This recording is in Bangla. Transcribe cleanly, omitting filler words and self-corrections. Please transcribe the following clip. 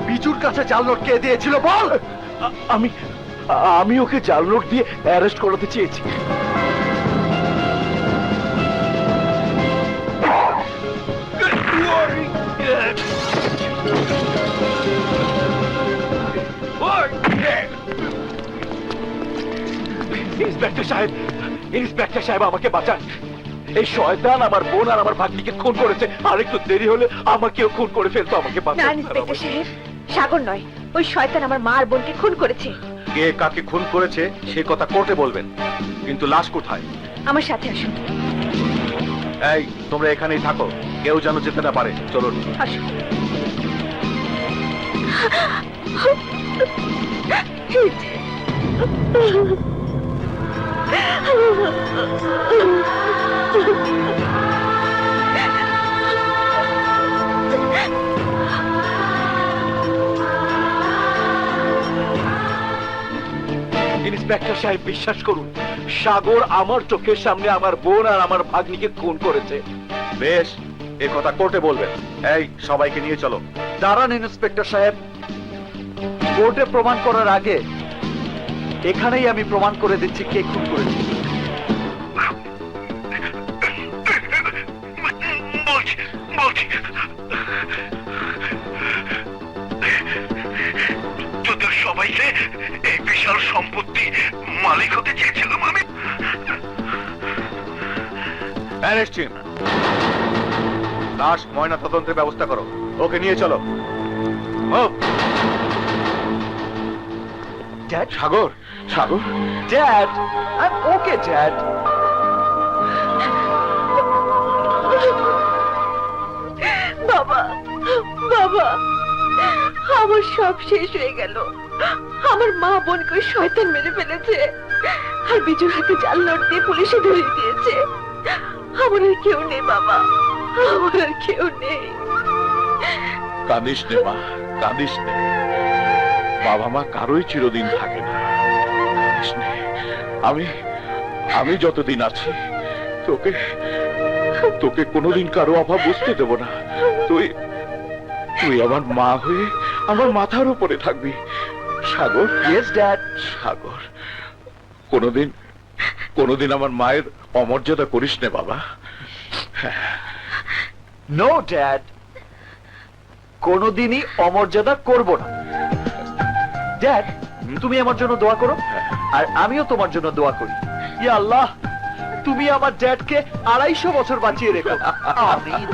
বিজুর কাছে জাল নোট কে দিয়েছিল বল। আমি আমি ওকে জাল নোট দিয়ে অ্যারেস্ট করাতে চেয়েছি। ইন্সপেক্টর সাহেব, ইন্সপেক্টর সাহেব আমাকে বাঁচান। এই শয়তান আমার বোন আর আমার ভাগ্নিকে খুন করেছে, আর একটু দেরি হলে আমাকেও খুন করে ফেলতো। আমাকে না বাঁচান। ইন্সপেক্টর সাহেব, সাগর নয়, ওই শয়তান আমার মা আর বোনকে খুন করেছে। কে কাকে খুন করেছে সে কথা কোর্টে বলবেন, কিন্তু লাশ কোথায়? আমার সাথে আসুন। এই তোমরা এখানেই থাকো, কেউ যেন যেতে না পারে। চলুন। আসুন। ইন্সপেক্টর সাহেব বিশ্বাস করুন, সাগর আমার চোখের সামনে আমার বোন আর আমার ভাগ্নিকে খুন করেছে। বেশ, এ কথা কোর্টে বলবেন। এই সবাইকে নিয়ে চলো। দাঁড়ান ইন্সপেক্টর সাহেব, কোর্টে প্রমাণ করার আগে এখানেই আমি প্রমাণ করে দিচ্ছি কে খুন করেছে। তোদের সবাইকে এই বিশাল সম্পত্তি মালিক হতে চেয়েছিলাম আমি। Arrest him. লাশ ময়না তদন্তের ব্যবস্থা করো। ওকে নিয়ে চলো। Dad, Sagar, Sagar, dad, I am okay dad. বাবা, বাবা, আমার সব শেষ হয়ে গেল। আমার মা বোনকে ওই শয়তান মেরে ফেলেছে, আর বিজুর হাতে জাল নোট দিয়ে পুলিশে ধরিয়ে দিয়েছে। আমার আর কেউ নেই বাবা, আমার আর কেউ নেই। কাঁদিস নে মা, কাঁদিস নে। বাবা মা কারোই চিরদিন থাকে না। কাঁদিস নে। আমি যতদিন আছি তোকে তোকে কোনোদিন কারো অভাব বুঝতে দেব না। তুই আমার মা হয়ে আমার মাথার উপরে থাকবি। সাগর। Yes dad. সাগর, কোনোদিন আমার মায়ের অমর্যাদা করিস নে বাবা। নো ড্যাড, কোনোদিনই অমর্যাদা করব না। ড্যাড, তুমি আমার জন্য দোয়া করো, আর আমিও তোমার জন্য দোয়া করি। ইয়া আল্লাহ, তুমি আমার ড্যাডকে 250 বছর বাঁচিয়ে রেখো। আমিন।